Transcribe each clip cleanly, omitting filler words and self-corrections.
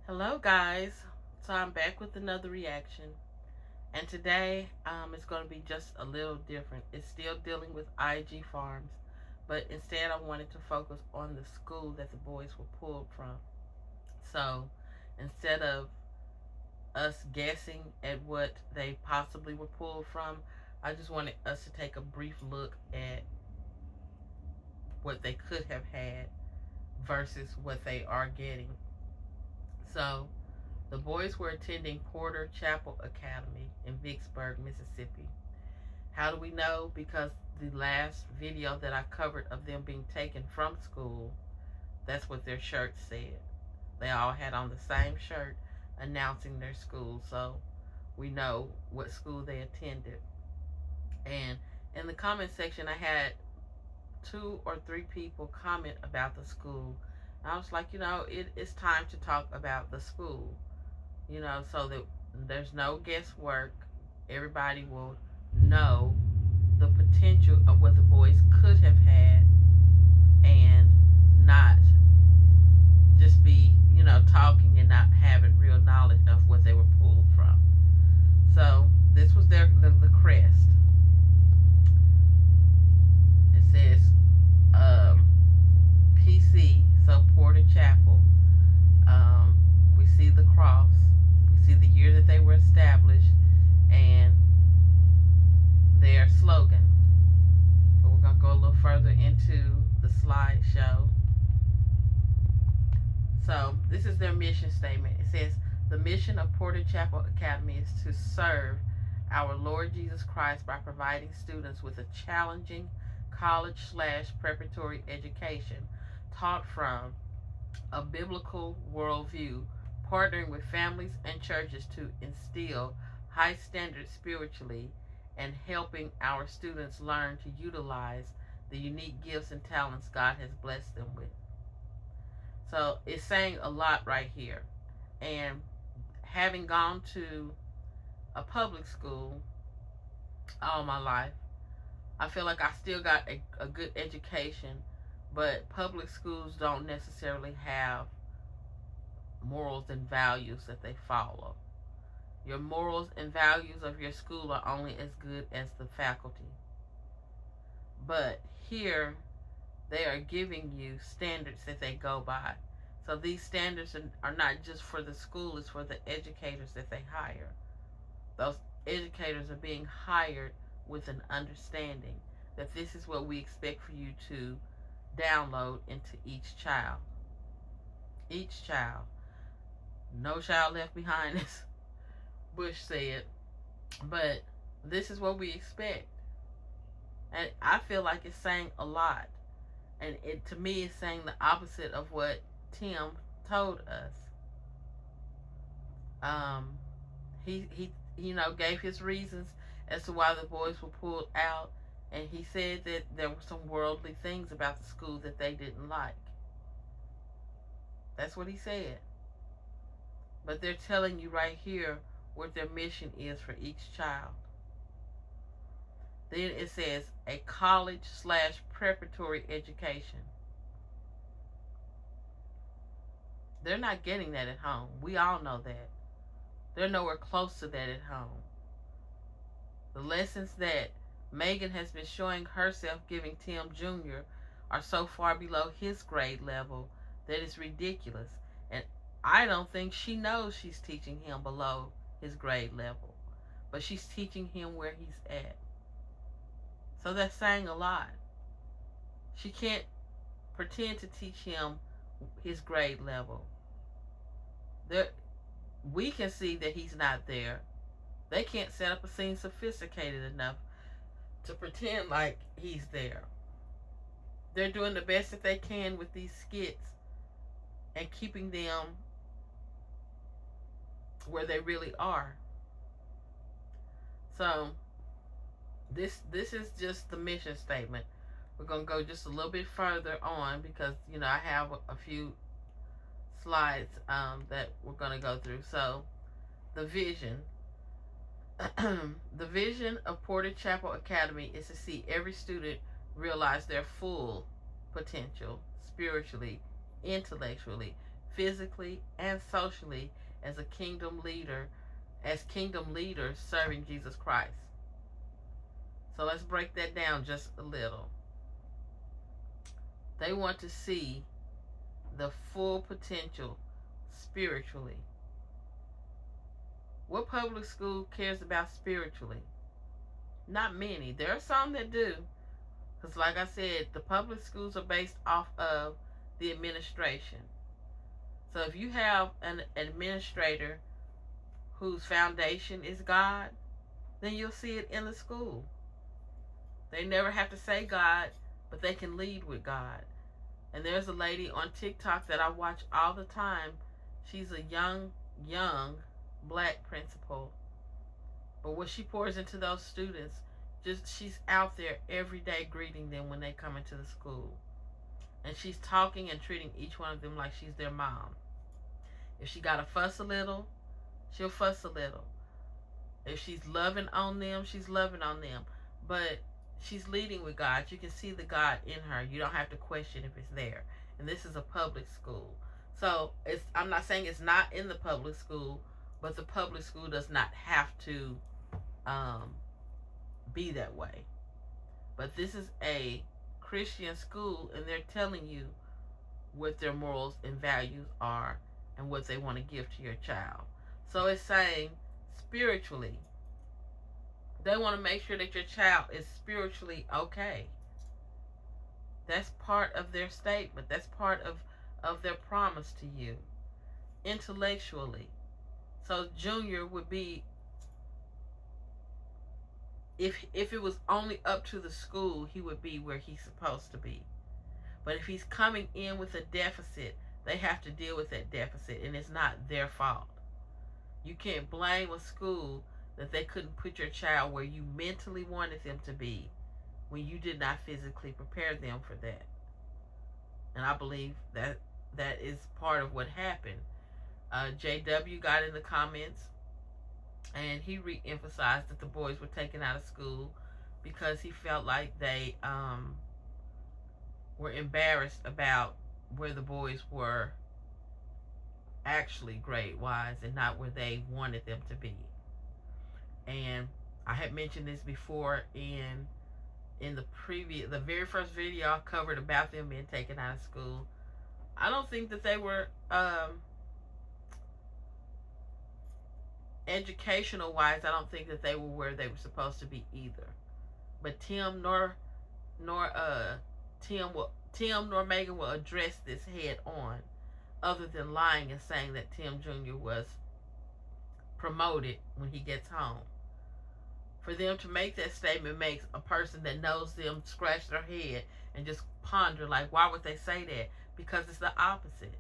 Hello, guys. So I'm back with another reaction, and today it's going to be just a little different. It's still dealing with IAG Farms, but instead I wanted to focus on the school that the boys were pulled from. So instead of us guessing at what they possibly were pulled from, I just wanted us to take a brief look at what they could have had versus what they are getting. So the boys were attending Porter Chapel Academy in Vicksburg, Mississippi. How do we know? Because the last video that I covered of them being taken from school, that's what their shirts said. They all had on the same shirt announcing their school, so we know what school they attended. And in the comment section, I had 2 or 3 people comment about the school. And I was like, it's time to talk about the school, so that there's no guesswork. Everybody will know the potential of what the boys could have had and not just be, talking and not having real knowledge of what they were pulled from. So this was the crest. It says PC, so Porter Chapel. We see the cross. We see the year that they were established and their slogan. But we're going to go a little further into the slideshow. So this is their mission statement. It says, the mission of Porter Chapel Academy is to serve our Lord Jesus Christ by providing students with a challenging college/preparatory education taught from a biblical worldview, partnering with families and churches to instill high standards spiritually and helping our students learn to utilize the unique gifts and talents God has blessed them with. So it's saying a lot right here. And having gone to a public school all my life, I feel like I still got a good education, but public schools don't necessarily have morals and values that they follow. Your morals and values of your school are only as good as the faculty. But here, they are giving you standards that they go by. So these standards are not just for the school, it's for the educators that they hire. Those educators are being hired with an understanding that this is what we expect for you to download into each child. Each child. No child left behind, as Bush said. But this is what we expect. And I feel like it's saying a lot. And it, to me, is saying the opposite of what Tim told us. He gave his reasons as to why the boys were pulled out, and he said that there were some worldly things about the school that they didn't like. That's what he said. But they're telling you right here what their mission is for each child. Then it says a college/preparatory education. They're not getting that at home. We all know that. They're nowhere close to that at home. The lessons that Megan has been showing herself giving Tim Jr. are so far below his grade level that it's ridiculous. And I don't think she knows she's teaching him below his grade level. But she's teaching him where he's at. So that's saying a lot. She can't pretend to teach him his grade level. We can see that he's not there. They can't set up a scene sophisticated enough to pretend like he's there. They're doing the best that they can with these skits and keeping them where they really are. So this is just the mission statement. We're going to go just a little bit further on because, I have a few slides that we're going to go through. So the vision. The vision of Porter Chapel Academy is to see every student realize their full potential spiritually, intellectually, physically, and socially as kingdom leaders serving Jesus Christ. So let's break that down just a little. They want to see the full potential spiritually. What public school cares about spiritually? Not many. There are some that do. Because like I said, the public schools are based off of the administration. So if you have an administrator whose foundation is God, then you'll see it in the school. They never have to say God, but they can lead with God. And there's a lady on TikTok that I watch all the time. She's a young black principal. But what she pours into those students, she's out there every day greeting them when they come into the school. And she's talking and treating each one of them like she's their mom. If she gotta fuss a little, she'll fuss a little. If she's loving on them, she's loving on them. But she's leading with God. You can see the God in her. You don't have to question if it's there. And this is a public school. So I'm not saying it's not in the public school, but the public school does not have to be that way. But this is a Christian school, and they're telling you what their morals and values are and what they want to give to your child. So it's saying spiritually, they want to make sure that your child is spiritually okay. That's part of their statement. That's part of their promise to you. Intellectually. So Junior would be, if it was only up to the school, he would be where he's supposed to be. But if he's coming in with a deficit, they have to deal with that deficit, and it's not their fault. You can't blame a school that they couldn't put your child where you mentally wanted them to be when you did not physically prepare them for that. And I believe that is part of what happened. JW got in the comments, and he re-emphasized that the boys were taken out of school because he felt like they were embarrassed about where the boys were actually grade-wise and not where they wanted them to be. And I had mentioned this before in the very first video I covered about them being taken out of school. I don't think that they were educational wise, I don't think that they were where they were supposed to be either. But Tim nor Megan will address this head on, other than lying and saying that Tim Jr. was promoted when he gets home. For them to make that statement makes a person that knows them scratch their head and just ponder, like, why would they say that? Because it's the opposite.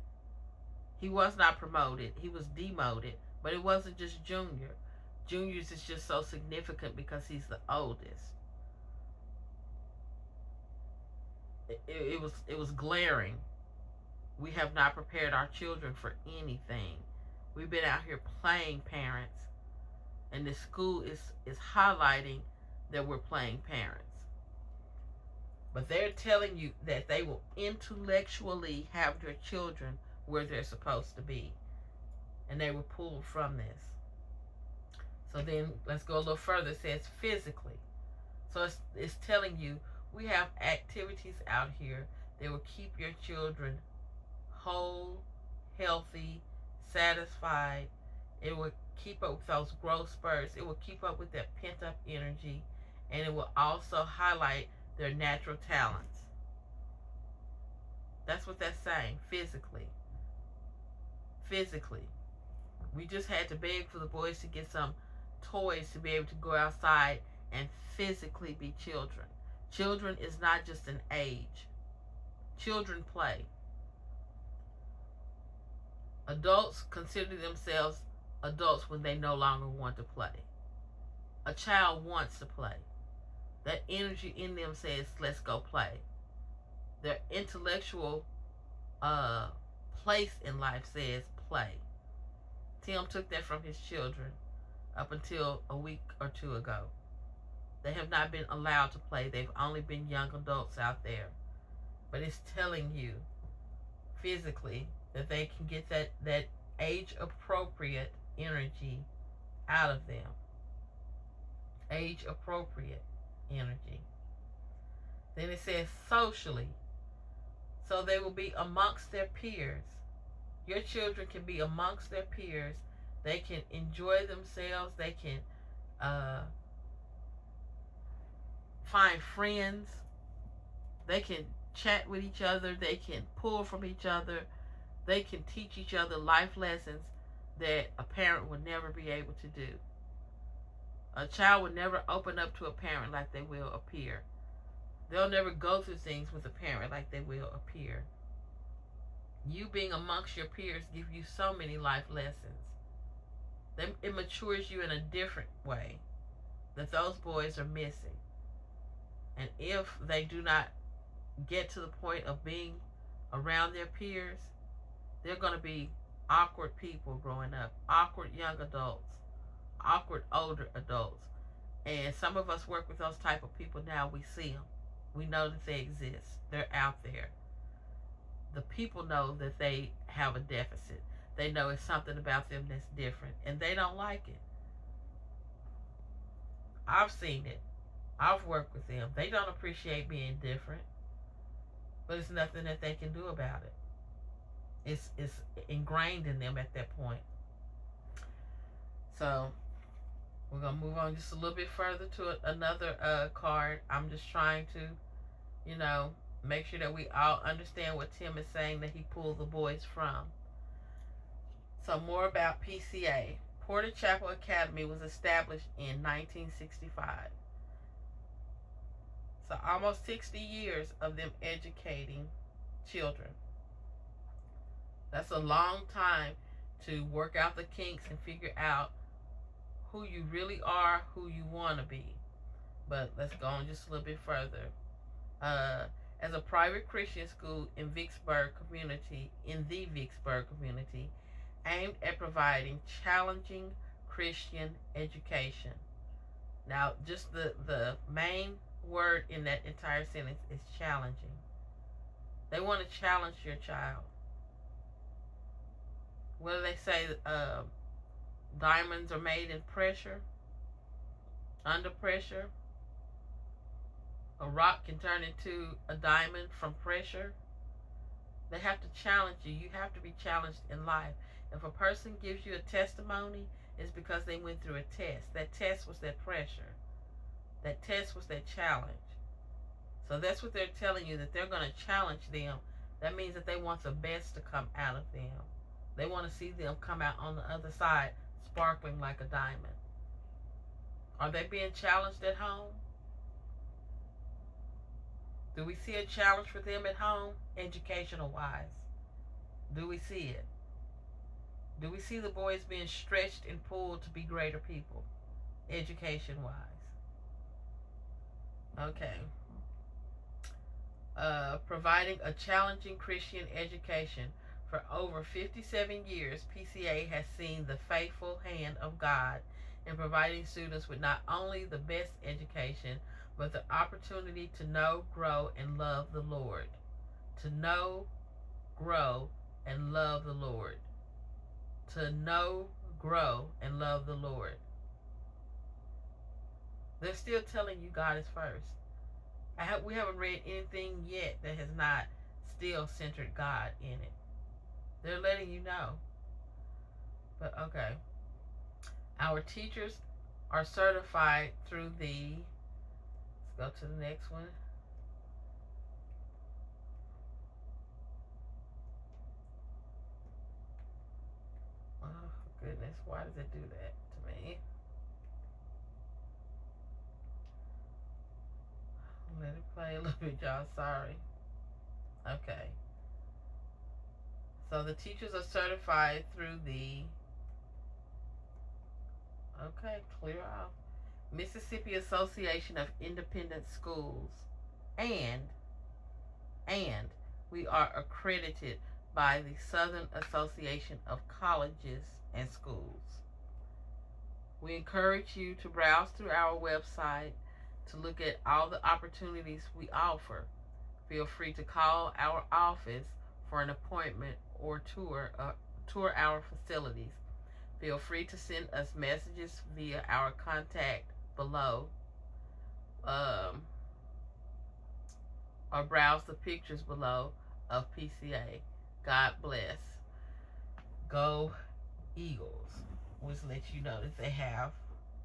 He was not promoted. He was demoted. But it wasn't just Junior. Junior's is just so significant because he's the oldest. It was glaring. We have not prepared our children for anything. We've been out here playing parents, and the school is highlighting that we're playing parents. But they're telling you that they will intellectually have their children where they're supposed to be. And they were pulled from this. So then let's go a little further. It says physically. So it's telling you we have activities out here that will keep your children whole, healthy, satisfied. It will keep up with those growth spurts. It will keep up with that pent-up energy. And it will also highlight their natural talents. That's what that's saying, physically. Physically. We just had to beg for the boys to get some toys to be able to go outside and physically be children. Children is not just an age. Children play. Adults consider themselves adults when they no longer want to play. A child wants to play. That energy in them says, let's go play. Their intellectual place in life says play. Tim took that from his children up until a week or two ago. They have not been allowed to play. They've only been young adults out there. But it's telling you physically that they can get that age appropriate energy out of them. Age appropriate energy. Then it says socially. So they will be amongst their peers. Your children can be amongst their peers. They can enjoy themselves. They can find friends. They can chat with each other. They can pull from each other. They can teach each other life lessons that a parent would never be able to do. A child would never open up to a parent like they will a peer. They'll never go through things with a parent like they will a peer. You being amongst your peers give you so many life lessons. It matures you in a different way that those boys are missing. And if they do not get to the point of being around their peers, they're going to be awkward people growing up, awkward young adults, awkward older adults. And some of us work with those type of people now. We see them. We know that they exist. They're out there. The people know that they have a deficit. They know it's something about them that's different, and they don't like it. I've seen it. I've worked with them. They don't appreciate being different, but it's nothing that they can do about it. It's ingrained in them at that point. So we're going to move on just a little bit further to another card. I'm just trying to, make sure that we all understand what Tim is saying that he pulled the boys from. So more about PCA. Porter Chapel Academy was established in 1965. So almost 60 years of them educating children. That's a long time to work out the kinks and figure out who you really are, who you want to be. But let's go on just a little bit further. As a private Christian school in the Vicksburg community, aimed at providing challenging Christian education. Now, just the main word in that entire sentence is challenging. They want to challenge your child. What do they say? Diamonds are made in pressure, under pressure. A rock can turn into a diamond from pressure. They have to challenge you. You have to be challenged in life. If a person gives you a testimony, it's because they went through a test. That test was that pressure. That test was that challenge. So that's what they're telling you, that they're going to challenge them. That means that they want the best to come out of them. They want to see them come out on the other side sparkling like a diamond. Are they being challenged at home? Do we see a challenge for them at home, educational wise? Do we see it? Do we see the boys being stretched and pulled to be greater people, education wise? Okay. Providing a challenging Christian education. For over 57 years, PCA has seen the faithful hand of God in providing students with not only the best education, but the opportunity to know, grow, and love the Lord. To know, grow, and love the Lord. To know, grow, and love the Lord. They're still telling you God is first. We haven't read anything yet that has not still centered God in it. They're letting you know. But okay. Our teachers are certified through the, let's go to the next one. Oh, goodness. Why does it do that to me? Let it play a little bit, y'all. Sorry. Okay. So the teachers are certified through the, clear off, Mississippi Association of Independent Schools, and we are accredited by the Southern Association of Colleges and Schools. We encourage you to browse through our website to look at all the opportunities we offer. Feel free to call our office for an appointment or tour our facilities. Feel free to send us messages via our contact below, um, or browse the pictures below of PCA. God bless. Go Eagles, which lets you know that they have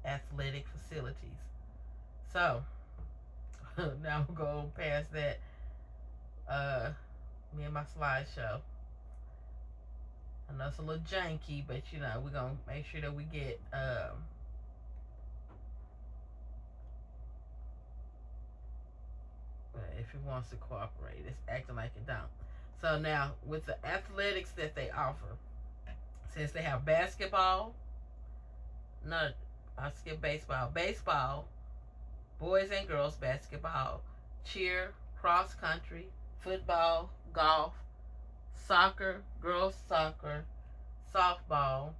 athletic facilities. So now we'll go past that. Me and my slideshow. I know it's a little janky, but we're gonna make sure that we get if it wants to cooperate. It's acting like it don't. So now with the athletics that they offer, since they have basketball, no, I skip baseball. Baseball, boys and girls basketball, cheer, cross country, football, golf, soccer, girls soccer, softball,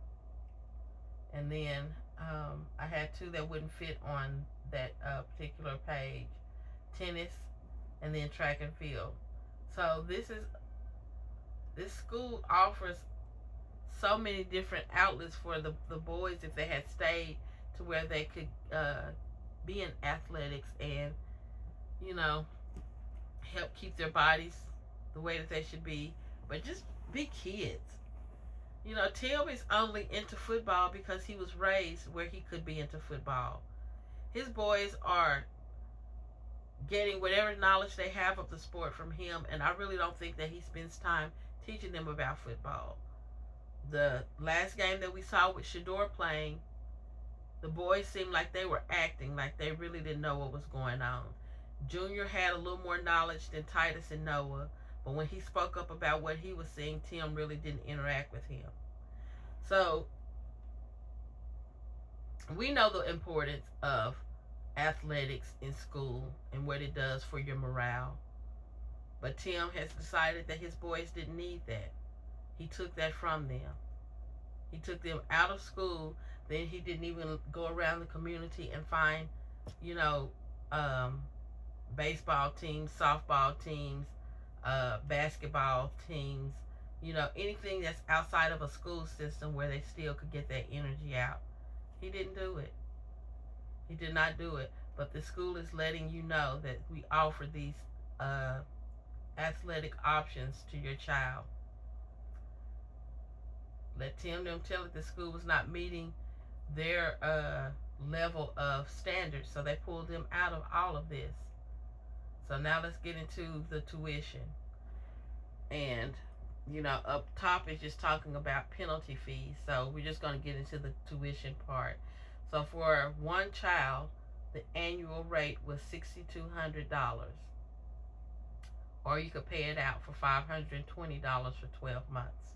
and then I had two that wouldn't fit on that particular page: tennis, and then track and field. So this school offers so many different outlets for the boys if they had stayed to where they could be in athletics and help keep their bodies the way that they should be, but just be kids. Tim is only into football because he was raised where he could be into football. His boys are getting whatever knowledge they have of the sport from him, and I really don't think that he spends time teaching them about football. The last game that we saw with Shador playing, the boys seemed like they were acting like they really didn't know what was going on. Junior had a little more knowledge than Titus and Noah, but when he spoke up about what he was seeing, Tim really didn't interact with him. So we know the importance of athletics in school and what it does for your morale. But Tim has decided that his boys didn't need that. He took that from them. He took them out of school. Then he didn't even go around the community and find, baseball teams, softball teams, basketball teams, anything that's outside of a school system where they still could get that energy out. He didn't do it. He did not do it. But the school is letting you know that we offer these athletic options to your child. Let Tim them tell it the school was not meeting their level of standards, so they pulled them out of all of this. So now let's get into the tuition. And, up top is just talking about penalty fees. So we're just going to get into the tuition part. So for one child, the annual rate was $6,200. Or you could pay it out for $520 for 12 months.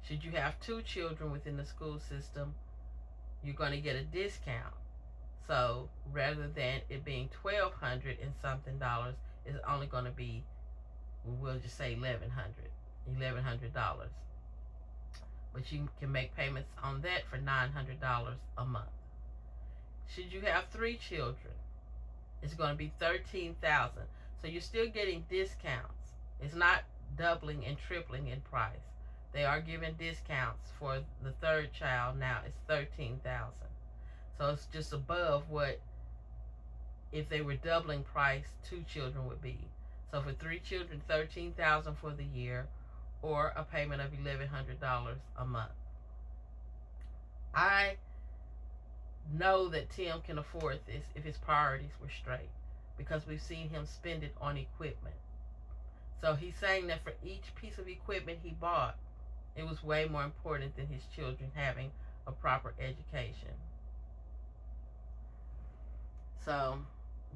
Should you have two children within the school system, you're going to get a discount. So rather than it being $1,200 and something dollars, it's only going to be, we'll just say $1,100. But you can make payments on that for $900 a month. Should you have three children, it's going to be $13,000. So you're still getting discounts. It's not doubling and tripling in price. They are giving discounts for the third child. Now it's $13,000. So it's just above what if they were doubling price, two children would be. So for three children, $13,000 for the year, or a payment of $1,100 a month. I know that Tim can afford this if his priorities were straight, because we've seen him spend it on equipment. So he's saying that for each piece of equipment he bought, it was way more important than his children having a proper education. So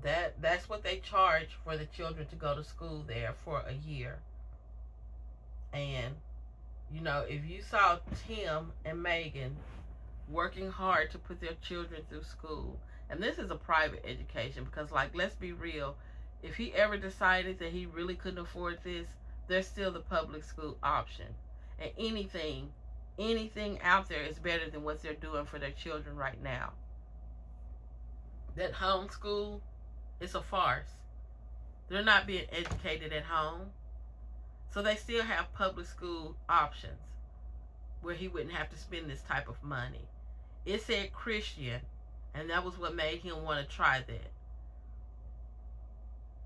that's what they charge for the children to go to school there for a year. And if you saw Tim and Megan working hard to put their children through school, and this is a private education, because let's be real, if he ever decided that he really couldn't afford this, there's still the public school option. And anything out there is better than what they're doing for their children right now. That homeschool is a farce. They're not being educated at home. So they still have public school options where he wouldn't have to spend this type of money. It said Christian, and that was what made him want to try that.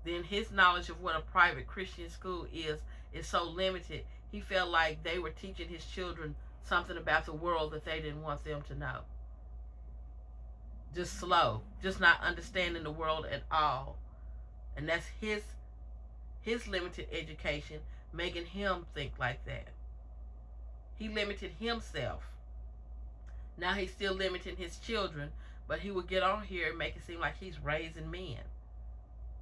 Then his knowledge of what a private Christian school is so limited, he felt like they were teaching his children something about the world that they didn't want them to know. Just slow, just not understanding the world at all. And that's his limited education making him think like that. He limited himself. Now he's still limiting his children, but he would get on here and make it seem like he's raising men.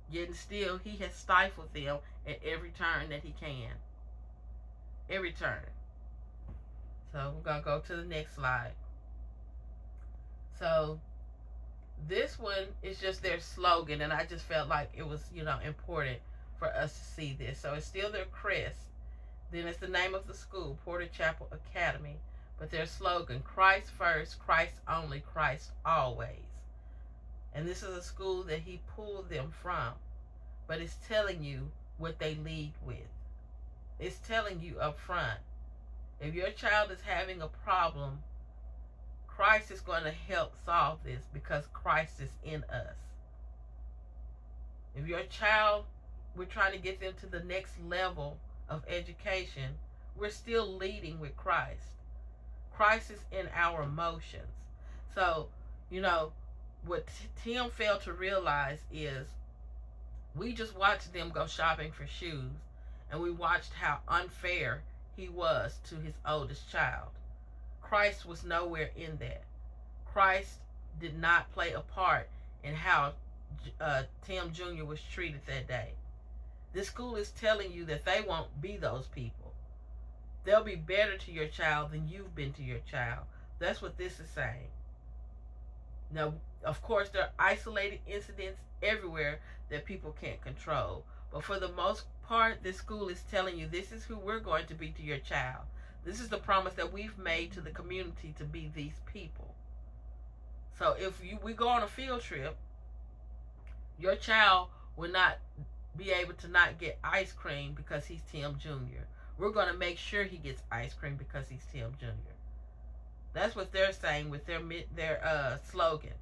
Yet still, he has stifled them at every turn that he can. Every turn. So we're going to go to the next slide. So this one is just their slogan, and I just felt like it was, important for us to see this. So it's still their crest. Then it's the name of the school, Porter Chapel Academy. But their slogan, Christ first, Christ only, Christ always. And this is a school that he pulled them from. But it's telling you what they lead with. It's telling you up front. If your child is having a problem, Christ is going to help solve this because Christ is in us. If your child, we're trying to get them to the next level of education, we're still leading with Christ. Christ is in our emotions. So, what Tim failed to realize is we just watched them go shopping for shoes, and we watched how unfair he was to his oldest child. Christ was nowhere in that. Christ did not play a part in how Tim Jr. was treated that day. This school is telling you that they won't be those people. They'll be better to your child than you've been to your child. That's what this is saying. Now, of course, there are isolated incidents everywhere that people can't control. But for the most part, this school is telling you this is who we're going to be to your child. This is the promise that we've made to the community to be these people. So if we go on a field trip, your child will not be able to not get ice cream because he's Tim Jr. We're going to make sure he gets ice cream because he's Tim Jr. That's what they're saying with their slogan.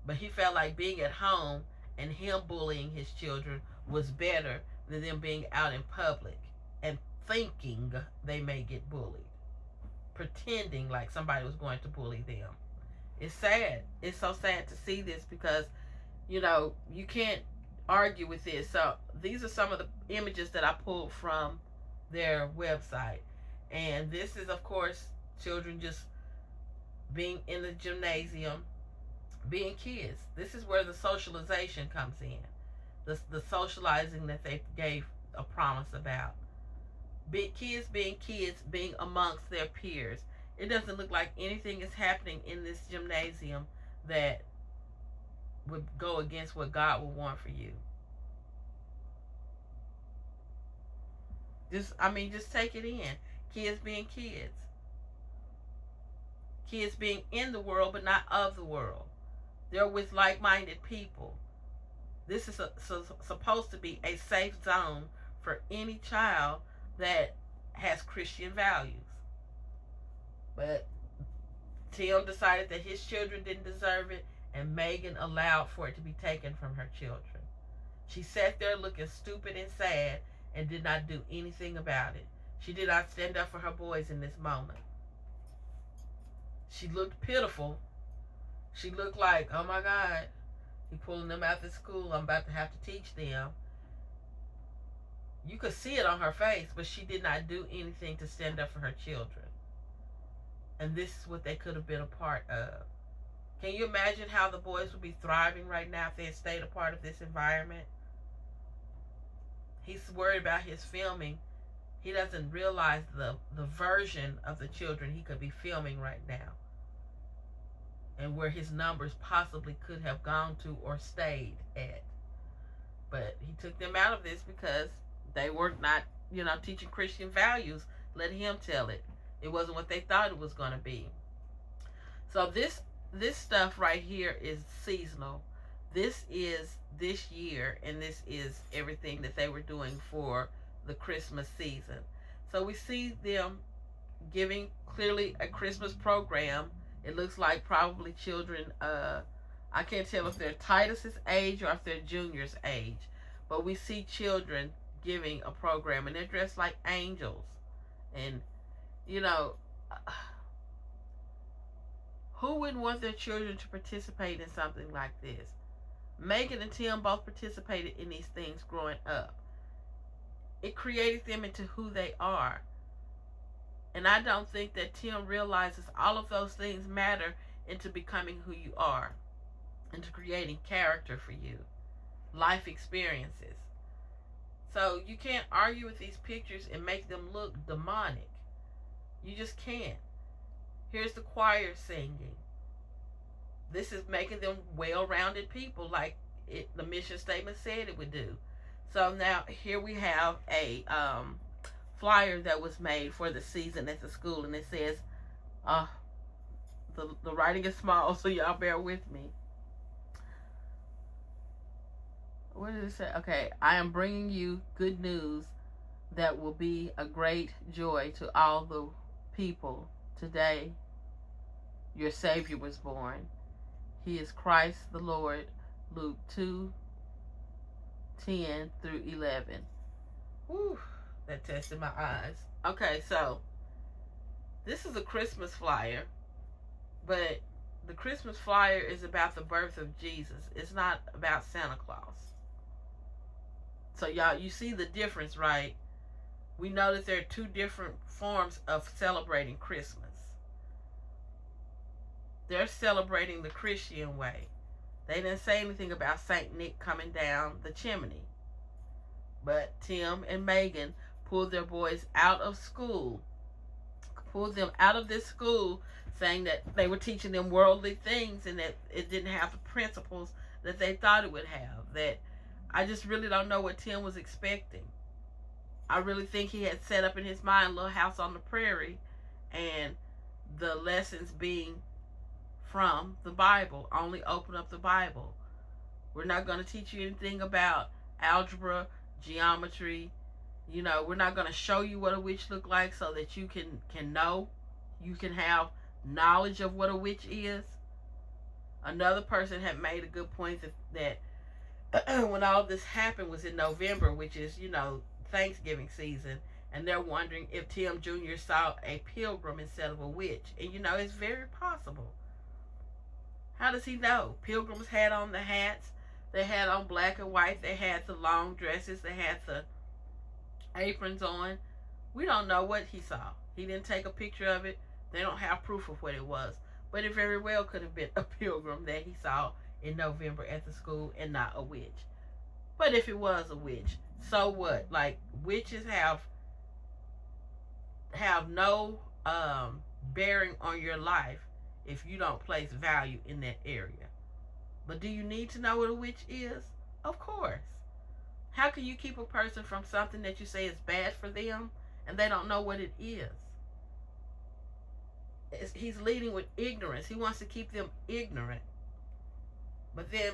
But he felt like being at home and him bullying his children was better than them being out in public and thinking they may get bullied, pretending like somebody was going to bully them. It's sad. It's so sad to see this because, you can't argue with this. So these are some of the images that I pulled from their website. And this is, of course, children just being in the gymnasium, being kids. This is where the socialization comes in. The socializing that they gave a promise about. Kids being kids, being amongst their peers. It doesn't look like anything is happening in this gymnasium that would go against what God would want for you. Just take it in. Kids being kids. Kids being in the world but not of the world. They're with like-minded people. This is supposed to be a safe zone for any child that has Christian values. But Tim decided that his children didn't deserve it, and Megan allowed for it to be taken from her children. She sat there looking stupid and sad and did not do anything about it. She did not stand up for her boys in this moment. She looked pitiful. She looked like, oh my God, he's pulling them out of school. I'm about to have to teach them. You could see it on her face, but she did not do anything to stand up for her children. And this is what they could have been a part of. Can you imagine how the boys would be thriving right now if they had stayed a part of this environment? He's worried about his filming. He doesn't realize the version of the children he could be filming right now. And where his numbers possibly could have gone to or stayed at. But he took them out of this because they were not, teaching Christian values. Let him tell it. It wasn't what they thought it was going to be. So this stuff right here is seasonal. This is this year, and this is everything that they were doing for the Christmas season. So we see them giving clearly a Christmas program. It looks like probably children, I can't tell if they're Titus's age or if they're Junior's age, but we see children giving a program, and they're dressed like angels. And, you know, who wouldn't want their children to participate in something like this? Megan and Tim both participated in these things growing up. It created them into who they are. And I don't think that Tim realizes all of those things matter into becoming who you are, into creating character for you, life experiences. So you can't argue with these pictures and make them look demonic. You just can't. Here's the choir singing. This is making them well-rounded people, like the mission statement said it would do. So now here we have a flyer that was made for the season at the school, and it says, the writing is small, so y'all bear with me. What did it say? Okay, I am bringing you good news that will be a great joy to all the people. Today, your Savior was born. He is Christ the Lord. Luke 2:10 through 11. Whew, that tested my eyes. Okay, so this is a Christmas flyer, but the Christmas flyer is about the birth of Jesus. It's not about Santa Claus. So y'all, you see the difference, right? We know that there are two different forms of celebrating Christmas. They're celebrating the Christian way. They didn't say anything about Saint Nick coming down the chimney. But Tim and Megan pulled their boys out of school, pulled them out of this school, saying that they were teaching them worldly things and that it didn't have the principles that they thought it would have. That I just really don't know what Tim was expecting. I really think he had set up in his mind Little House on the Prairie, and the lessons being from the Bible. Only open up the Bible. We're not going to teach you anything about algebra, geometry. You know, we're not going to show you what a witch looked like so that you can know. You can have knowledge of what a witch is. Another person had made a good point that when all this happened was in November, which is, you know, Thanksgiving season, and they're wondering if Tim Jr. saw a pilgrim instead of a witch. And, you know, it's very possible. How does he know? Pilgrims had on the hats. They had on black and white. They had the long dresses. They had the aprons on. We don't know what he saw. He didn't take a picture of it. They don't have proof of what it was. But it very well could have been a pilgrim that he saw in November at the school and not a witch. But if it was a witch, so what? Like, witches have no bearing on your life if you don't place value in that area. But do you need to know what a witch is? Of course. How can you keep a person from something that you say is bad for them and they don't know what it is? He's leading with ignorance. He wants to keep them ignorant, but then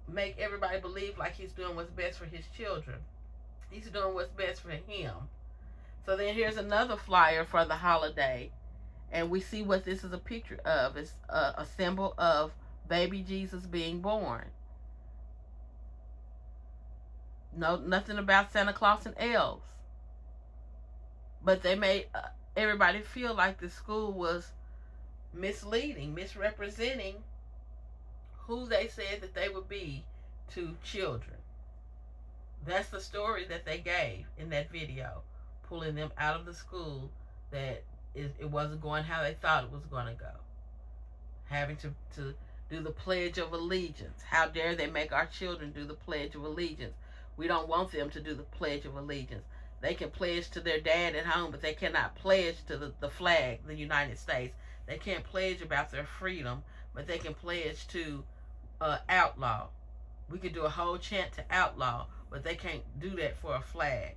make everybody believe like he's doing what's best for his children. He's doing what's best for him. So then here's another flyer for the holiday, and we see what this is a picture of. It's a symbol of baby Jesus being born. No, nothing about Santa Claus and elves. But they made everybody feel like the school was misleading, misrepresenting who they said that they would be to children. That's the story that they gave in that video, pulling them out of the school that it wasn't going how they thought it was going to go. Having to do the Pledge of Allegiance. How dare they make our children do the Pledge of Allegiance? We don't want them to do the Pledge of Allegiance. They can pledge to their dad at home, but they cannot pledge to the flag, the United States. They can't pledge about their freedom, but they can pledge to outlaw. We could do a whole chant to outlaw, but they can't do that for a flag.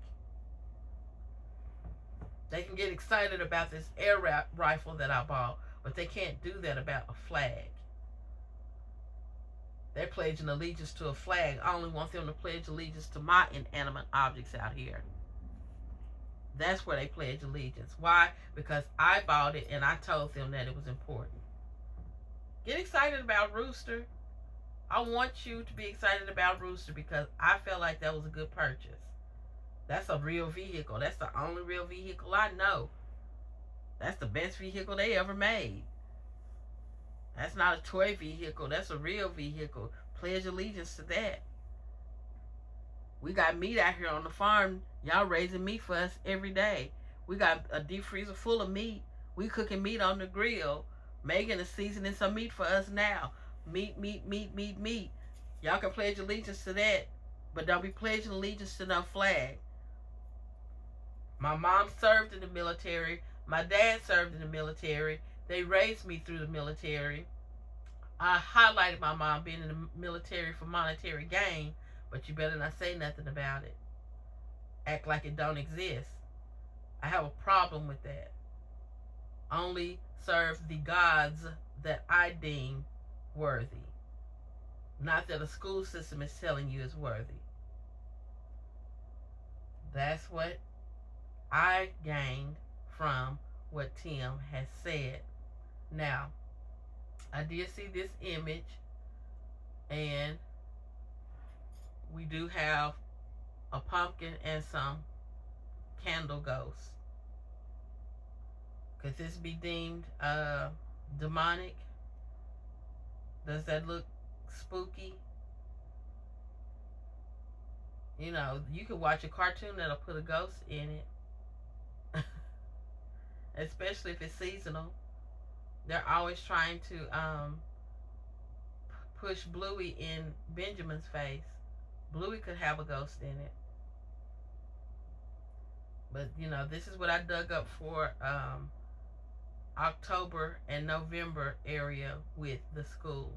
They can get excited about this air rifle that I bought, but they can't do that about a flag. They're pledging allegiance to a flag. I only want them to pledge allegiance to my inanimate objects out here. That's where they pledge allegiance. Why? Because I bought it and I told them that it was important. Get excited about Rooster. I want you to be excited about Rooster because I felt like that was a good purchase. That's a real vehicle. That's the only real vehicle I know. That's the best vehicle they ever made. That's not a toy vehicle. That's a real vehicle. Pledge allegiance to that. We got meat out here on the farm. Y'all raising meat for us every day. We got a deep freezer full of meat. We cooking meat on the grill. Megan is seasoning some meat for us now. Meat, meat, meat, meat, meat. Y'all can pledge allegiance to that, but don't be pledging allegiance to no flag. My mom served in the military. My dad served in the military. They raised me through the military. I highlighted my mom being in the military for monetary gain, but you better not say nothing about it. Act like it don't exist. I have a problem with that. Only serve the gods that I deem worthy. Not that a school system is telling you is worthy. That's what I gained from what Tim has said. Now, I did see this image, and we do have a pumpkin and some candle ghosts. Could this be deemed demonic? Does that look spooky? You know, you could watch a cartoon that'll put a ghost in it. Especially if it's seasonal. They're always trying to push Bluey in Benjamin's face. Bluey could have a ghost in it. But, you know, this is what I dug up for October and November area with the school.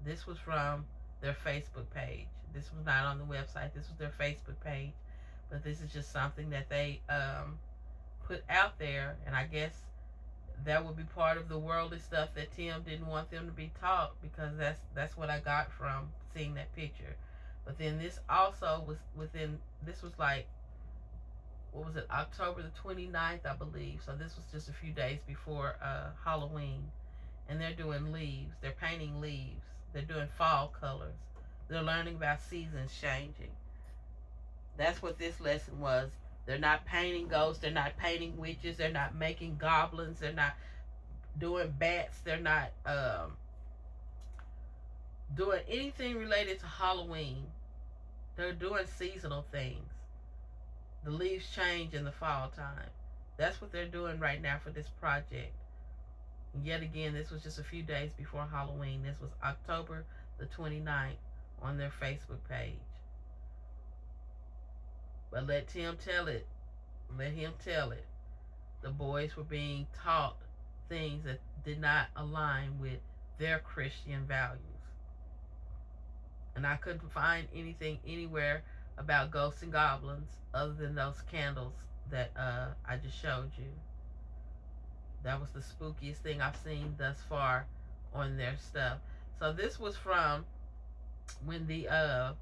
This was from their Facebook page. This was not on the website. This was their Facebook page. But this is just something that they put out there. And I guess that would be part of the worldly stuff that Tim didn't want them to be taught, because that's what I got from seeing that picture. But then this also was this was like, what was it, October the 29th, I believe. So this was just a few days before Halloween. And they're doing leaves. They're painting leaves. They're doing fall colors. They're learning about seasons changing. That's what this lesson was. They're not painting ghosts. They're not painting witches. They're not making goblins. They're not doing bats. They're not doing anything related to Halloween. They're doing seasonal things. The leaves change in the fall time. That's what they're doing right now for this project. And yet again, this was just a few days before Halloween. This was October the 29th on their Facebook page. But let Tim tell it. Let him tell it. The boys were being taught things that did not align with their Christian values. And I couldn't find anything anywhere about ghosts and goblins other than those candles that I just showed you. That was the spookiest thing I've seen thus far on their stuff. So this was from when the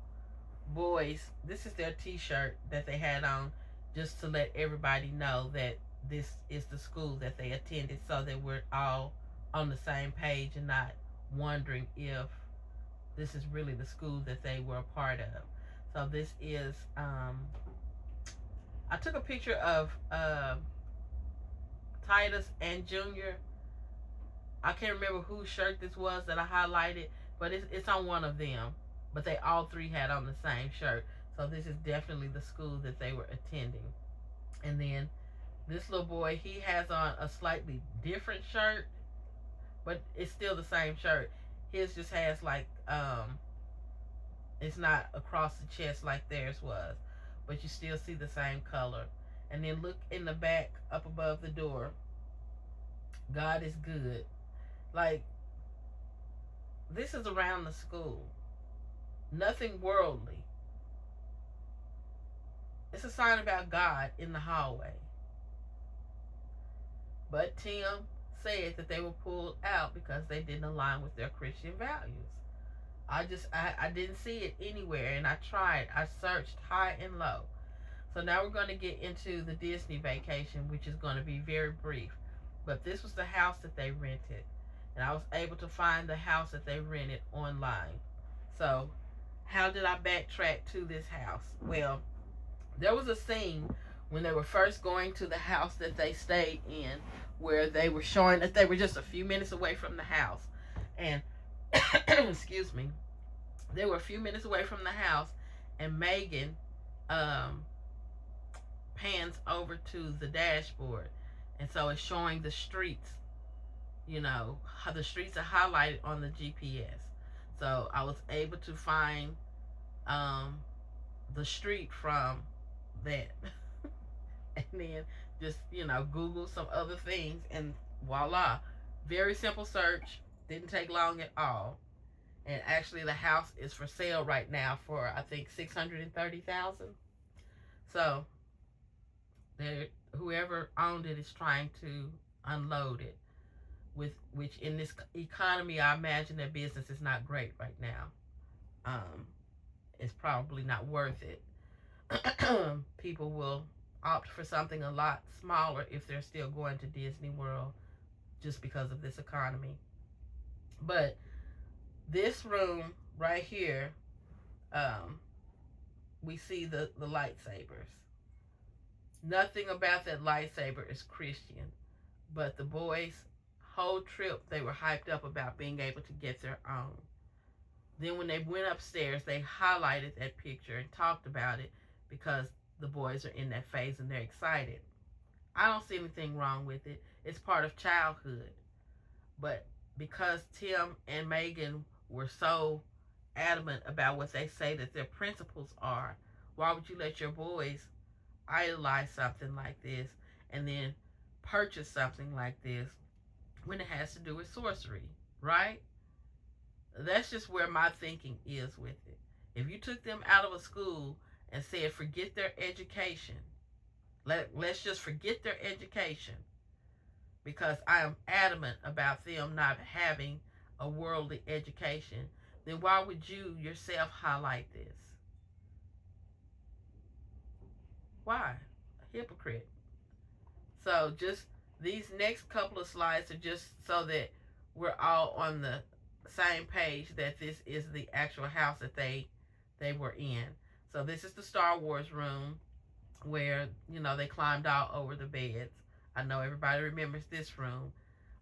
boys, this is their t-shirt that they had on, just to let everybody know that this is the school that they attended, so that we're all on the same page and not wondering if this is really the school that they were a part of. So this is I took a picture of Titus and Junior. I can't remember whose shirt this was that I highlighted, but it's on one of them. But they all three had on the same shirt. So this is definitely the school that they were attending. And then this little boy, he has on a slightly different shirt, but it's still the same shirt. His just has like, it's not across the chest like theirs was, but you still see the same color. And then look in the back up above the door. God is good. Like, this is around the school. Nothing worldly. It's a sign about God in the hallway. But Tim said that they were pulled out because they didn't align with their Christian values. I didn't see it anywhere, and I tried. I searched high and low. So now we're going to get into the Disney vacation, which is going to be very brief. But this was the house that they rented. And I was able to find the house that they rented online. So, how did I backtrack to this house? Well, there was a scene when they were first going to the house that they stayed in where they were showing that they were just a few minutes away from the house. And, excuse me, they were a few minutes away from the house, and Megan pans over to the dashboard. And so it's showing the streets, how the streets are highlighted on the GPS. So I was able to find the street from that. And then just, Google some other things, and voila. Very simple search. Didn't take long at all. And actually the house is for sale right now for, I think, $630,000. So whoever owned it is trying to unload it, which in this economy, I imagine that business is not great right now. It's probably not worth it. People will opt for something a lot smaller if they're still going to Disney World, just because of this economy. But this room right here, we see the lightsabers. Nothing about that lightsaber is Christian, but the boys' whole trip, they were hyped up about being able to get their own. Then when they went upstairs, they highlighted that picture and talked about it because the boys are in that phase and they're excited. I don't see anything wrong with it. It's part of childhood. But because Tim and Megan were so adamant about what they say that their principles are, why would you let your boys idolize something like this and then purchase something like this when it has to do with sorcery, right? That's just where my thinking is with it. If you took them out of a school and said, forget their education, let's just forget their education, because I am adamant about them not having a worldly education, then why would you yourself highlight this? Why? A hypocrite. So just these next couple of slides are just so that we're all on the same page that this is the actual house that they were in. So this is the Star Wars room where, they climbed all over the beds. I know everybody remembers this room.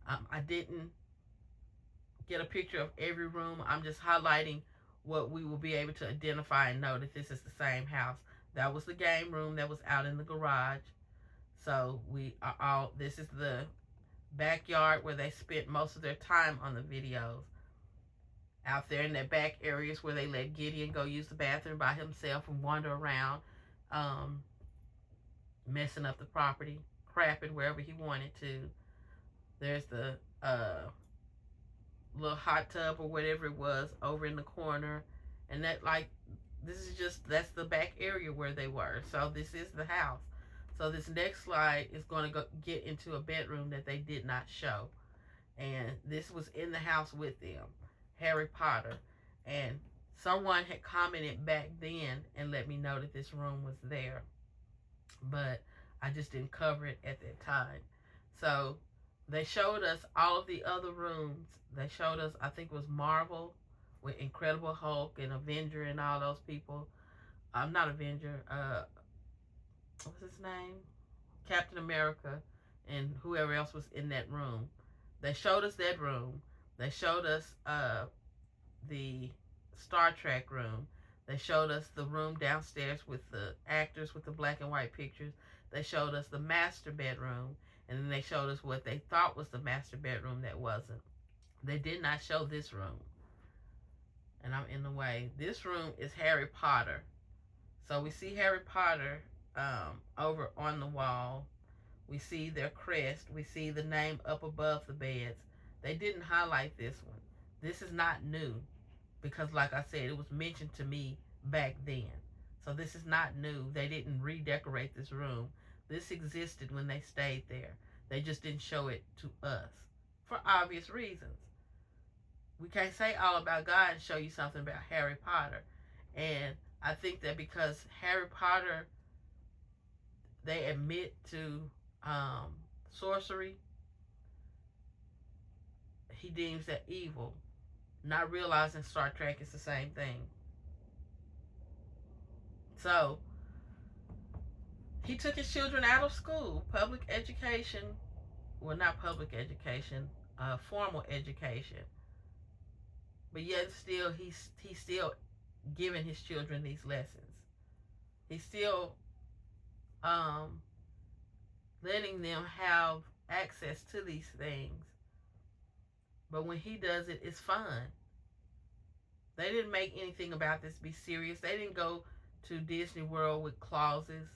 I didn't get a picture of every room. I'm just highlighting what we will be able to identify and know that this is the same house. That was the game room that was out in the garage. So this is the backyard where they spent most of their time on the videos. Out there in that back areas where they let Gideon go use the bathroom by himself and wander around, messing up the property, crapping wherever he wanted to. There's the little hot tub or whatever it was over in the corner. And that's the back area where they were. So this is the house. So this next slide is going to get into a bedroom that they did not show. And this was in the house with them, Harry Potter. And someone had commented back then and let me know that this room was there. But I just didn't cover it at that time. So they showed us all of the other rooms. They showed us, I think it was Marvel with Incredible Hulk and Avenger and all those people. Not Avenger, what's his name? Captain America and whoever else was in that room. They showed us that room. They showed us the Star Trek room. They showed us the room downstairs with the actors with the black and white pictures. They showed us the master bedroom. And then they showed us what they thought was the master bedroom that wasn't. They did not show this room. And I'm in the way. This room is Harry Potter. So we see Harry Potter over on the wall. We see their crest. We see the name up above the beds. They didn't highlight this one. This is not new because, like I said, it was mentioned to me back then. So this is not new. They didn't redecorate this room. This existed when they stayed there. They just didn't show it to us for obvious reasons. We can't say all about God and show you something about Harry Potter. And I think that because Harry Potter they admit to sorcery, he deems that evil, not realizing Star Trek is the same thing. So he took his children out of school, public education, well, not public education, formal education, but yet still he's still giving his children these lessons. He's still letting them have access to these things. But when he does it, it's fun. They didn't make anything about this be serious. They didn't go to Disney World with clauses.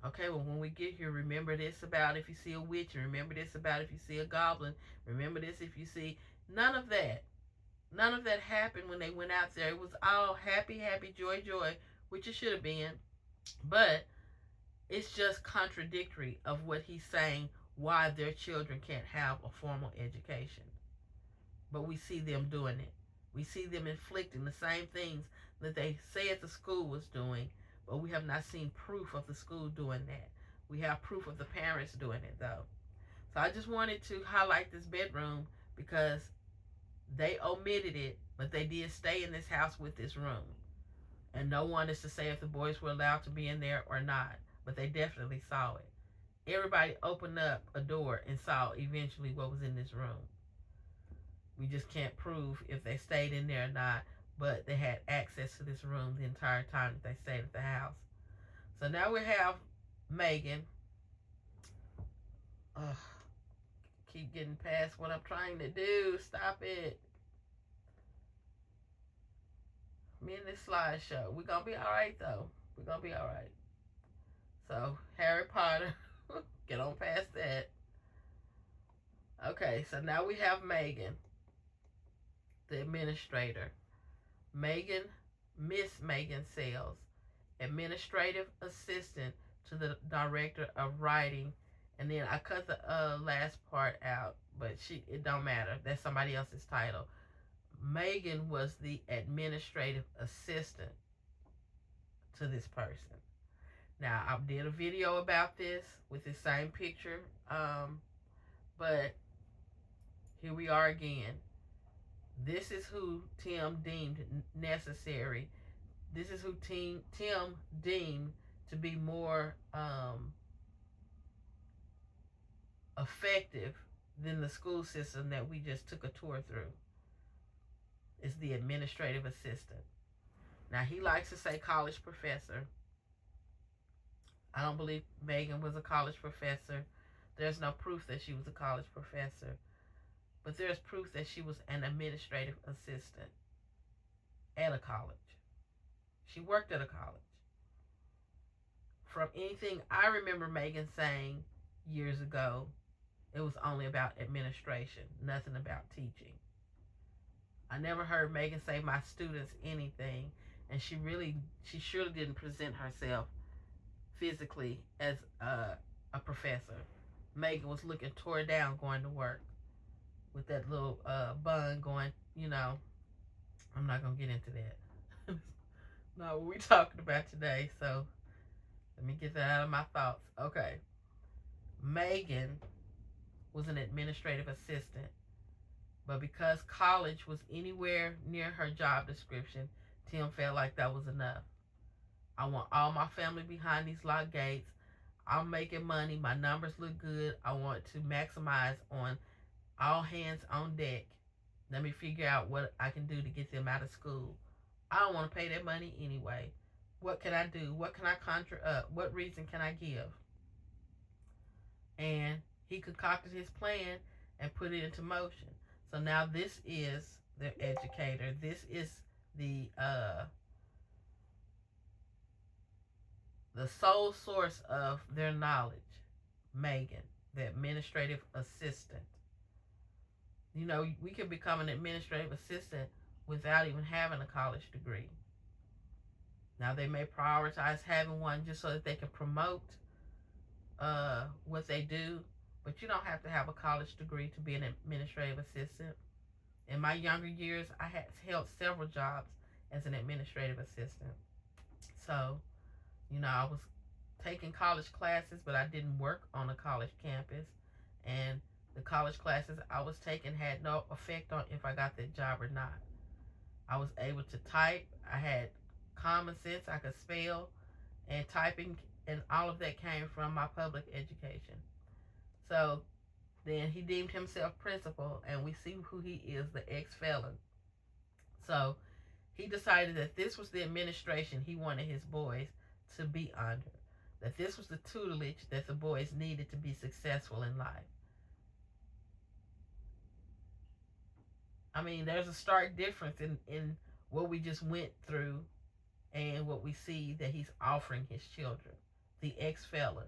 Okay, well, when we get here, remember this about if you see a witch, and remember this about if you see a goblin, remember this if you see... None of that. None of that happened when they went out there. It was all happy, happy, joy, joy, which it should have been. But it's just contradictory of what he's saying, why their children can't have a formal education. But we see them doing it. We see them inflicting the same things that they said the school was doing, but we have not seen proof of the school doing that. We have proof of the parents doing it, though. So I just wanted to highlight this bedroom because they omitted it, but they did stay in this house with this room. And no one is to say if the boys were allowed to be in there or not, but they definitely saw it. Everybody opened up a door and saw eventually what was in this room. We just can't prove if they stayed in there or not, but they had access to this room the entire time that they stayed at the house. So now we have Megan. Ugh, keep getting past what I'm trying to do. Stop it. Me and this slideshow. We're going to be all right, though. We're going to be all right. So, Harry Potter. Get on past that. Okay, so now we have Megan, the administrator. Miss Megan Sales, administrative assistant to the director of writing. And then I cut the last part out, but it don't matter. That's somebody else's title. Megan was the administrative assistant to this person. Now, I did a video about this with the same picture, but here we are again. This is who Tim deemed necessary. This is who Tim deemed to be more effective than the school system that we just took a tour through. It's the administrative assistant. Now, he likes to say college professor. I don't believe Megan was a college professor. There's no proof that she was a college professor. But there's proof that she was an administrative assistant at a college. She worked at a college. From anything I remember Megan saying years ago, it was only about administration, nothing about teaching. I never heard Megan say my students anything, and she surely didn't present herself physically as a professor. Megan was looking tore down going to work with that little bun going, I'm not going to get into that. Not what we're talking about today, so let me get that out of my thoughts. Okay. Megan was an administrative assistant, but because college was anywhere near her job description, Tim felt like that was enough. I want all my family behind these locked gates. I'm making money. My numbers look good. I want to maximize on all hands on deck. Let me figure out what I can do to get them out of school. I don't want to pay that money anyway. What can I do? What can I conjure up? What reason can I give? And he concocted his plan and put it into motion. So now this is their educator. This is the sole source of their knowledge, Megan, the administrative assistant. We can become an administrative assistant without even having a college degree. Now, they may prioritize having one just so that they can promote what they do, but you don't have to have a college degree to be an administrative assistant. In my younger years, I had held several jobs as an administrative assistant. So, I was taking college classes, but I didn't work on a college campus. And the college classes I was taking had no effect on if I got that job or not. I was able to type. I had common sense. I could spell, and typing and all of that came from my public education. So then he deemed himself principal, and we see who he is, the ex-felon. So he decided that this was the administration he wanted his boys to be under, that this was the tutelage that the boys needed to be successful in life. I mean, there's a stark difference in what we just went through and what we see that he's offering his children. The ex-felon.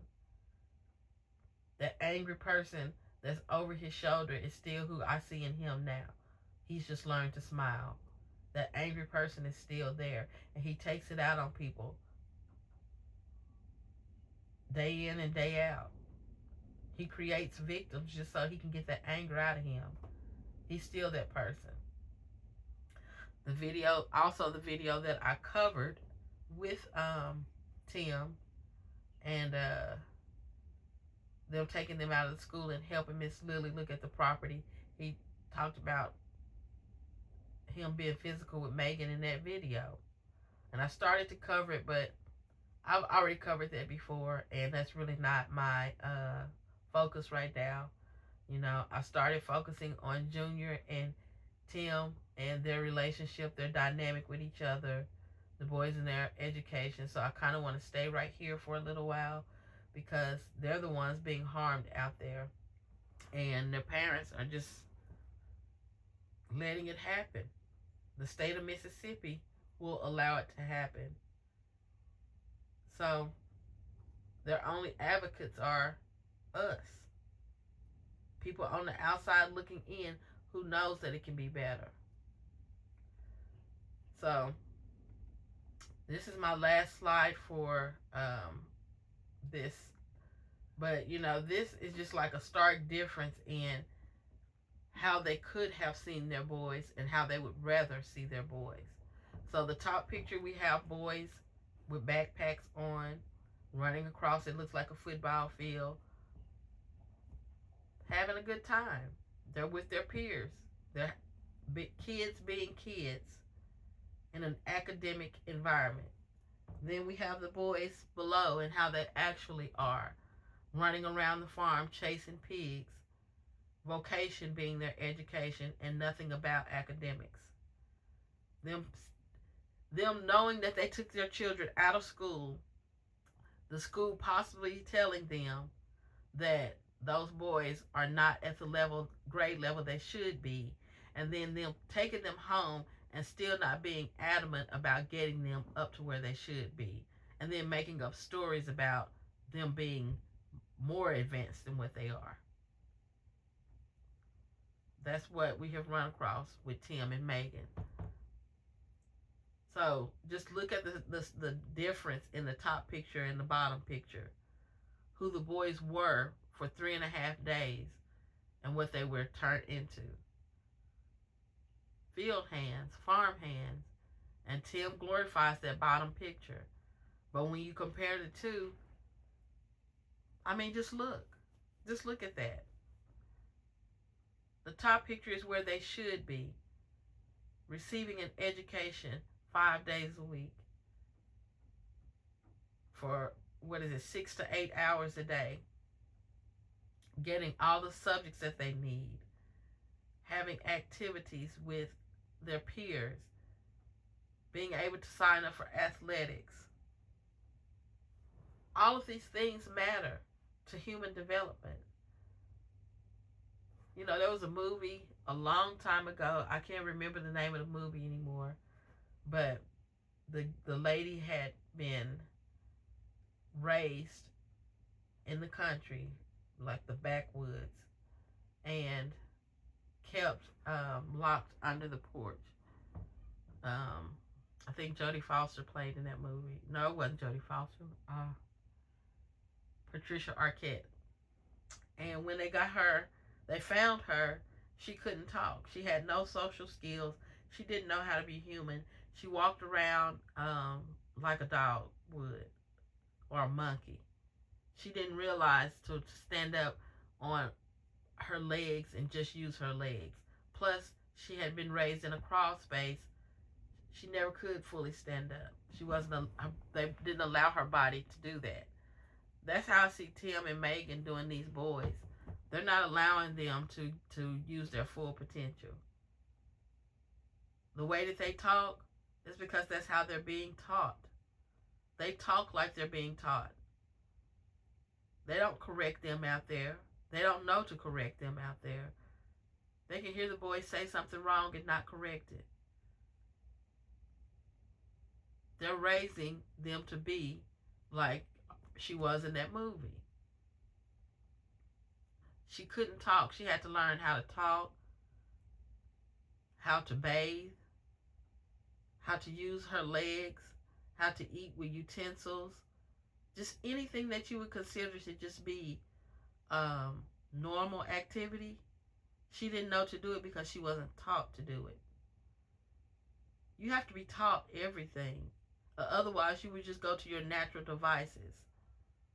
That angry person that's over his shoulder is still who I see in him now. He's just learned to smile. That angry person is still there, and he takes it out on people day in and day out. He creates victims just so he can get that anger out of him. He's still that person. The video that I covered with Tim and them taking them out of the school and helping Miss Lily look at the property. He talked about him being physical with Megan in that video. And I started to cover it, but I've already covered that before, and that's really not my focus right now. You know, I started focusing on Junior and Tim and their relationship, their dynamic with each other, the boys and their education. So I kind of want to stay right here for a little while because they're the ones being harmed out there. And their parents are just letting it happen. The state of Mississippi will allow it to happen. So their only advocates are us. People on the outside looking in who knows that it can be better. So this is my last slide for this. But, you know, this is just like a stark difference in how they could have seen their boys and how they would rather see their boys. So the top picture, we have boys with backpacks on, running across, it looks like a football field, having a good time. They're with their peers. They're kids being kids in an academic environment. Then we have the boys below and how they actually are, running around the farm, chasing pigs, vocation being their education and nothing about academics. Them knowing that they took their children out of school, the school possibly telling them that those boys are not at the grade level they should be, and then them taking them home and still not being adamant about getting them up to where they should be, and then making up stories about them being more advanced than what they are. That's what we have run across with Tim and Megan. So just look at the difference in the top picture and the bottom picture. Who the boys were for 3.5 days and what they were turned into. Field hands, farm hands, and Tim glorifies that bottom picture. But when you compare the two, I mean, just look at that. The top picture is where they should be, receiving an education 5 days a week for, 6 to 8 hours a day, getting all the subjects that they need, having activities with their peers, being able to sign up for athletics. All of these things matter to human development. You know, there was a movie a long time ago. I can't remember the name of the movie anymore, but the lady had been raised in the country, like the backwoods, and kept locked under the porch. I think Jodie Foster played in that movie. No, it wasn't Jodie Foster. Patricia Arquette. And when they found her, she couldn't talk. She had no social skills. She didn't know how to be human. She walked around like a dog would, or a monkey. She didn't realize to stand up on her legs and just use her legs. Plus, she had been raised in a crawl space. She never could fully stand up. She wasn't. They didn't allow her body to do that. That's how I see Tim and Megan doing these boys. They're not allowing them to use their full potential. The way that they talk is because that's how they're being taught. They talk like they're being taught. They don't correct them out there. They don't know to correct them out there. They can hear the boys say something wrong and not correct it. They're raising them to be like she was in that movie. She couldn't talk. She had to learn how to talk, how to bathe, how to use her legs, how to eat with utensils, just anything that you would consider to just be normal activity. She didn't know to do it because she wasn't taught to do it. You have to be taught everything. Otherwise, you would just go to your natural devices.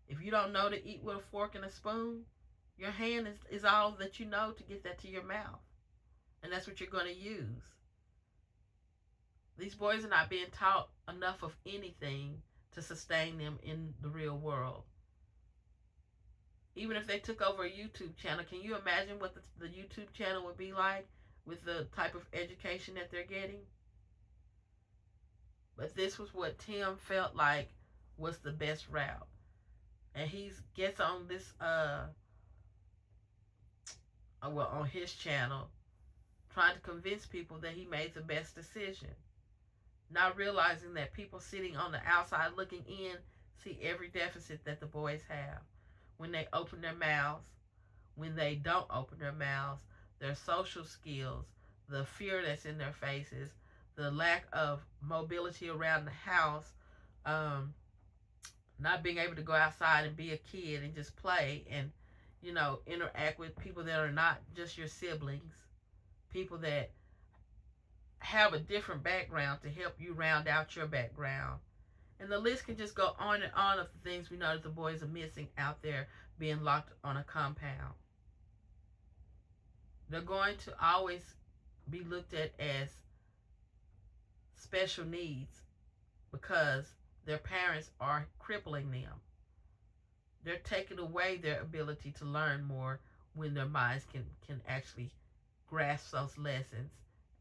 If you don't know to eat with a fork and a spoon, your hand is all that you know to get that to your mouth. And that's what you're going to use. These boys are not being taught enough of anything to sustain them in the real world. Even if they took over a YouTube channel, can you imagine what the YouTube channel would be like with the type of education that they're getting? But this was what Tim felt like was the best route. And he gets on this, on his channel, trying to convince people that he made the best decision. Not realizing that people sitting on the outside looking in see every deficit that the boys have. When they open their mouths, when they don't open their mouths, their social skills, the fear that's in their faces, the lack of mobility around the house, not being able to go outside and be a kid and just play and, interact with people that are not just your siblings, people that have a different background to help you round out your background. And the list can just go on and on of the things we know that the boys are missing out there being locked on a compound. They're going to always be looked at as special needs because their parents are crippling them. They're taking away their ability to learn more when their minds can actually grasp those lessons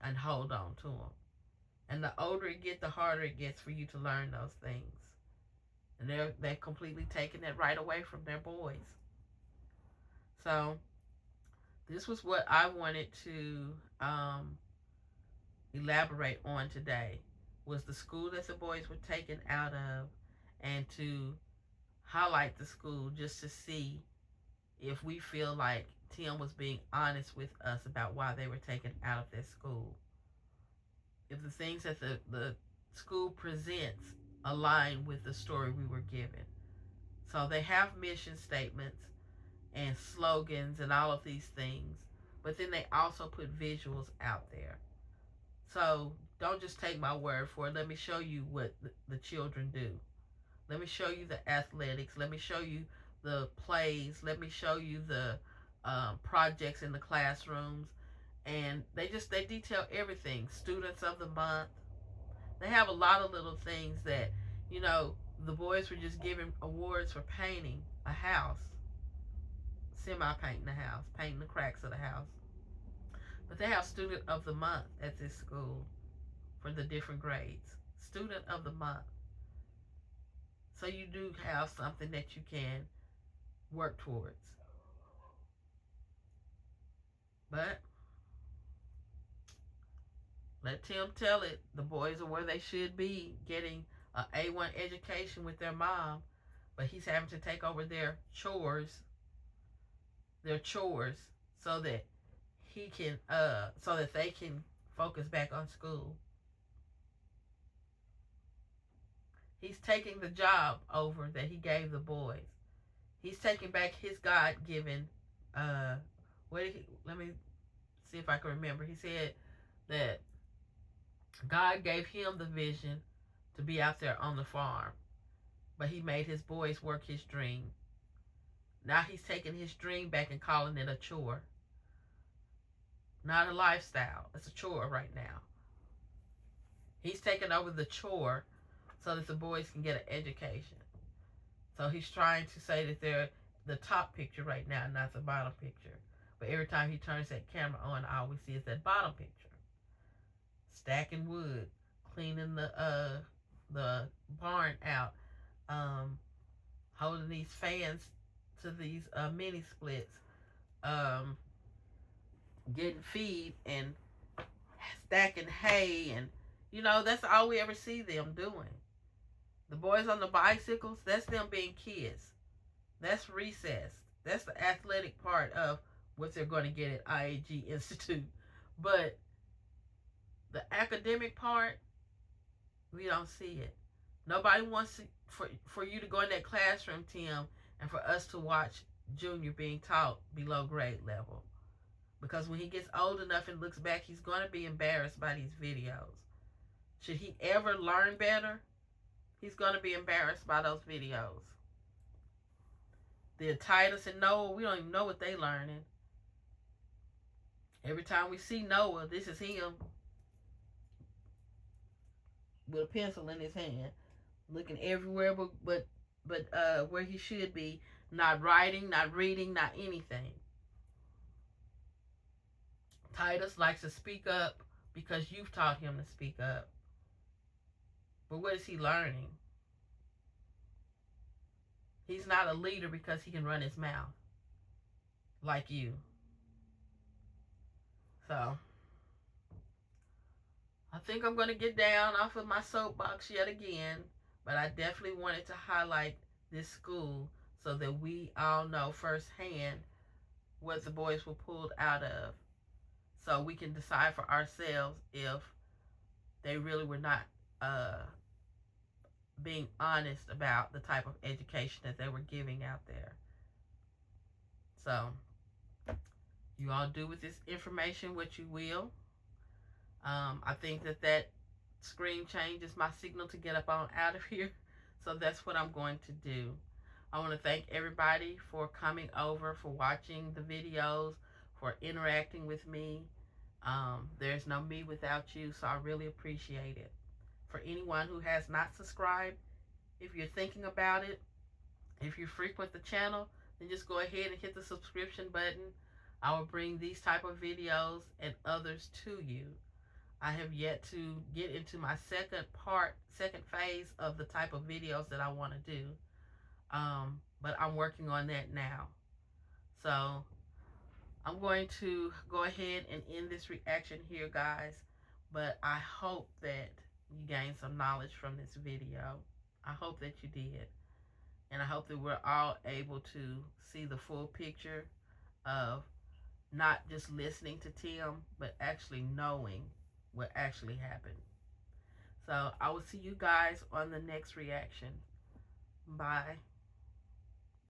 and hold on to them. And the older it gets, the harder it gets for you to learn those things. And they're completely taking that right away from their boys. So this was what I wanted to elaborate on today, was the school that the boys were taken out of, and to highlight the school just to see if we feel like Tim was being honest with us about why they were taken out of their school. If the things that the school presents align with the story we were given. So they have mission statements and slogans and all of these things, but then they also put visuals out there. So don't just take my word for it. Let me show you what the children do. Let me show you the athletics. Let me show you the plays. Let me show you the projects in the classrooms. And they detail everything. Students of the month. They have a lot of little things that, the boys were just given awards for painting a house. Semi-painting the house. Painting the cracks of the house. But they have student of the month at this school for the different grades. Student of the month. So you do have something that you can work towards. But let Tim tell it. The boys are where they should be, getting an A1 education with their mom, but he's having to take over their chores, so that he can, so that they can focus back on school. He's taking the job over that he gave the boys. He's taking back his God-given, let me see if I can remember. He said that God gave him the vision to be out there on the farm, but he made his boys work his dream. Now he's taking his dream back and calling it a chore. Not a lifestyle. It's a chore right now. He's taking over the chore so that the boys can get an education. So he's trying to say that they're the top picture right now, not the bottom picture. But every time he turns that camera on, all we see is that bottom picture. Stacking wood, cleaning the barn out, holding these fans to these mini splits, getting feed and stacking hay, and that's all we ever see them doing. The boys on the bicycles, that's them being kids. That's recess. That's the athletic part of what they're going to get at IAG Institute. But the academic part, we don't see it. Nobody wants for you to go in that classroom, Tim, and for us to watch Junior being taught below grade level. Because when he gets old enough and looks back, he's going to be embarrassed by these videos. Should he ever learn better, he's going to be embarrassed by those videos. The Titus and Noah, we don't even know what they learning. Every time we see Noah, this is him with a pencil in his hand, looking everywhere but where he should be, not writing, not reading, not anything. Titus likes to speak up because you've taught him to speak up. But what is he learning? He's not a leader because he can run his mouth like you. So I think I'm going to get down off of my soapbox yet again, but I definitely wanted to highlight this school so that we all know firsthand what the boys were pulled out of, so we can decide for ourselves if they really were not being honest about the type of education that they were giving out there. So you all do with this information what you will. I think that screen change is my signal to get up on out of here. So that's what I'm going to do. I want to thank everybody for coming over, for watching the videos, for interacting with me. There's no me without you, so I really appreciate it. For anyone who has not subscribed, if you're thinking about it, if you frequent the channel, then just go ahead and hit the subscription button. I will bring these type of videos and others to you. I have yet to get into my second phase of the type of videos that I want to do. But I'm working on that now. So I'm going to go ahead and end this reaction here, guys. But I hope that you gained some knowledge from this video. I hope that you did. And I hope that we're all able to see the full picture of not just listening to Tim, but actually knowing what actually happened. So I will see you guys on the next reaction. Bye.